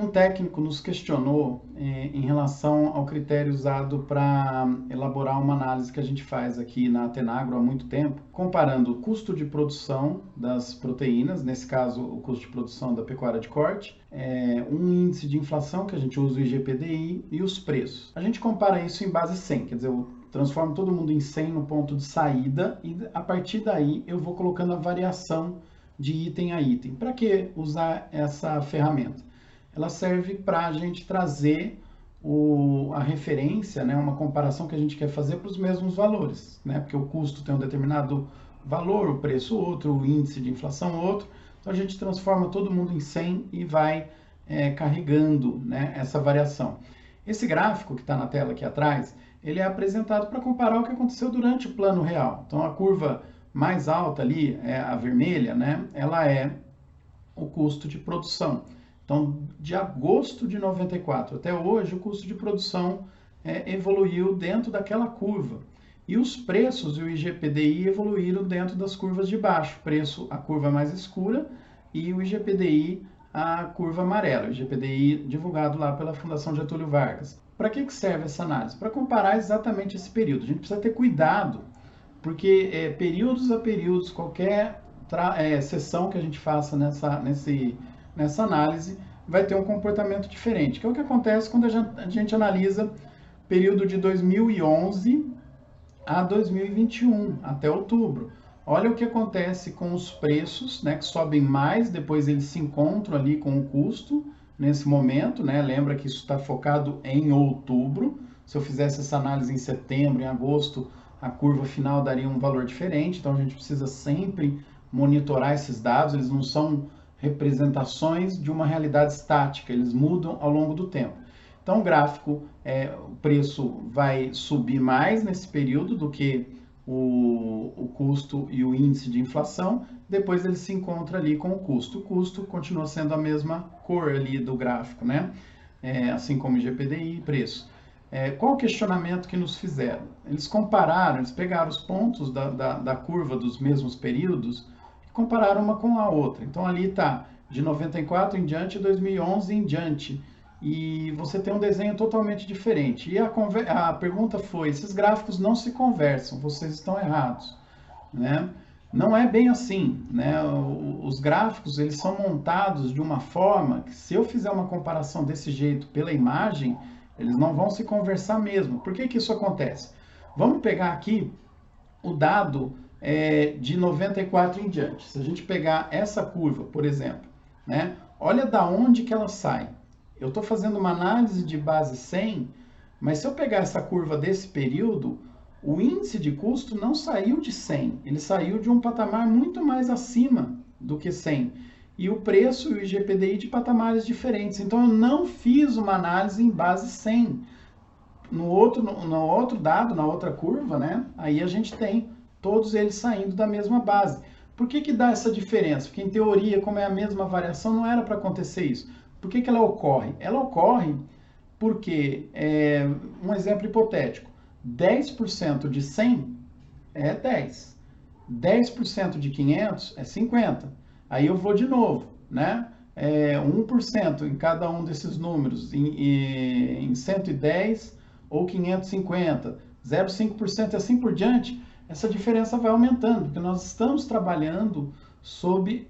um técnico nos questionou em relação ao critério usado para elaborar uma análise que a gente faz aqui na Atenagro há muito tempo, comparando o custo de produção das proteínas, nesse caso o custo de produção da pecuária de corte, um índice de inflação, que a gente usa o IGPDI, e os preços. A gente compara isso em base 100, quer dizer, eu transformo todo mundo em 100 no ponto de saída e a partir daí eu vou colocando a variação de item a item. Para que usar essa ferramenta? Ela serve para a gente trazer a referência, né, uma comparação que a gente quer fazer para os mesmos valores, né, porque o custo tem um determinado valor, o preço outro, o índice de inflação outro, então a gente transforma todo mundo em 100 e vai carregando, né, essa variação. Esse gráfico que está na tela aqui atrás, ele é apresentado para comparar o que aconteceu durante o plano real. Então a curva mais alta ali, a vermelha, né, ela é o custo de produção. Então, de agosto de 94 até hoje, o custo de produção evoluiu dentro daquela curva. E os preços e o IGPDI evoluíram dentro das curvas de baixo. Preço, a curva mais escura, e o IGPDI, a curva amarela. O IGPDI divulgado lá pela Fundação Getúlio Vargas. Para que serve essa análise? Para comparar exatamente esse período. A gente precisa ter cuidado, porque períodos a períodos, qualquer sessão que a gente faça nessa análise vai ter um comportamento diferente, que é o que acontece quando a gente analisa período de 2011 a 2021, até outubro. Olha o que acontece com os preços, né, que sobem mais, depois eles se encontram ali com o custo nesse momento, né? Lembra que isso está focado em outubro. Se eu fizesse essa análise em setembro, em agosto, a curva final daria um valor diferente, então a gente precisa sempre monitorar esses dados, eles não são representações de uma realidade estática, eles mudam ao longo do tempo. Então o gráfico, o preço vai subir mais nesse período do que o custo e o índice de inflação, depois ele se encontra ali com o custo. O custo continua sendo a mesma cor ali do gráfico, né? Assim como IGPDI e preço. Qual o questionamento que nos fizeram? Eles compararam, eles pegaram os pontos da curva dos mesmos períodos e compararam uma com a outra. Então ali está de 94 em diante, 2011 em diante. E você tem um desenho totalmente diferente. E a pergunta foi, esses gráficos não se conversam, vocês estão errados, né? Não é bem assim, né? Os gráficos, eles são montados de uma forma que, se eu fizer uma comparação desse jeito pela imagem, eles não vão se conversar mesmo. Por que que isso acontece? Vamos pegar aqui o dado de 94 em diante. Se a gente pegar essa curva, por exemplo, né? Olha da onde que ela sai. Eu estou fazendo uma análise de base 100, mas se eu pegar essa curva desse período, o índice de custo não saiu de 100, ele saiu de um patamar muito mais acima do que 100. E o preço e o IGPDI de patamares diferentes. Então, eu não fiz uma análise em base 100. No outro dado, na outra curva, né? Aí a gente tem todos eles saindo da mesma base. Por que que dá essa diferença? Porque, em teoria, como é a mesma variação, não era para acontecer isso. Por que que ela ocorre? Ela ocorre porque, um exemplo hipotético, 10% de 100 é 10. 10% de 500 é 50. Aí eu vou de novo, né? 1% em cada um desses números, em 110 ou 550, 0,5% e assim por diante, essa diferença vai aumentando, porque nós estamos trabalhando sobre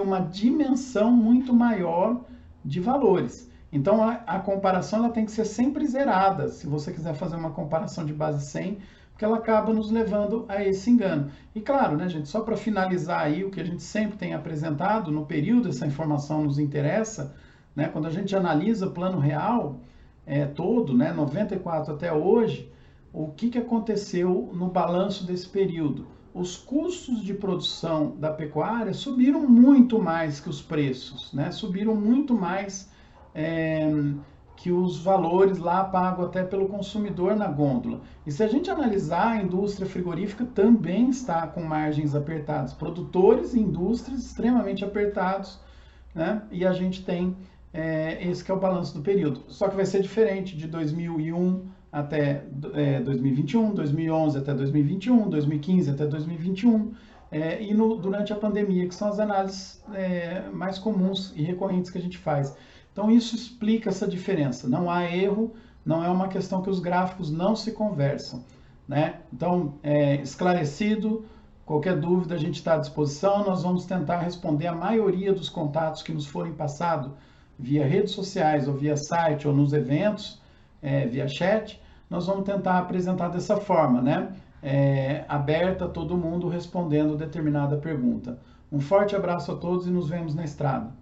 uma dimensão muito maior de valores. Então a comparação ela tem que ser sempre zerada, se você quiser fazer uma comparação de base 100, porque ela acaba nos levando a esse engano. E claro, né, gente, só para finalizar aí o que a gente sempre tem apresentado, no período essa informação nos interessa, né, quando a gente analisa o plano real todo, né, 94 até hoje, o que aconteceu no balanço desse período? Os custos de produção da pecuária subiram muito mais que os preços, né? Subiram muito mais que os valores lá pagos até pelo consumidor na gôndola. E se a gente analisar, a indústria frigorífica também está com margens apertadas. Produtores e indústrias extremamente apertados, né? E a gente tem esse que é o balanço do período. Só que vai ser diferente de 2001 até 2021, 2011 até 2021, 2015 até 2021, durante a pandemia, que são as análises mais comuns e recorrentes que a gente faz. Então isso explica essa diferença. Não há erro, não é uma questão que os gráficos não se conversam, né? Então, esclarecido, qualquer dúvida a gente está à disposição. Nós vamos tentar responder a maioria dos contatos que nos forem passados via redes sociais, ou via site, ou nos eventos, via chat. Nós vamos tentar apresentar dessa forma, né? Aberta, todo mundo respondendo determinada pergunta. Um forte abraço a todos e nos vemos na estrada.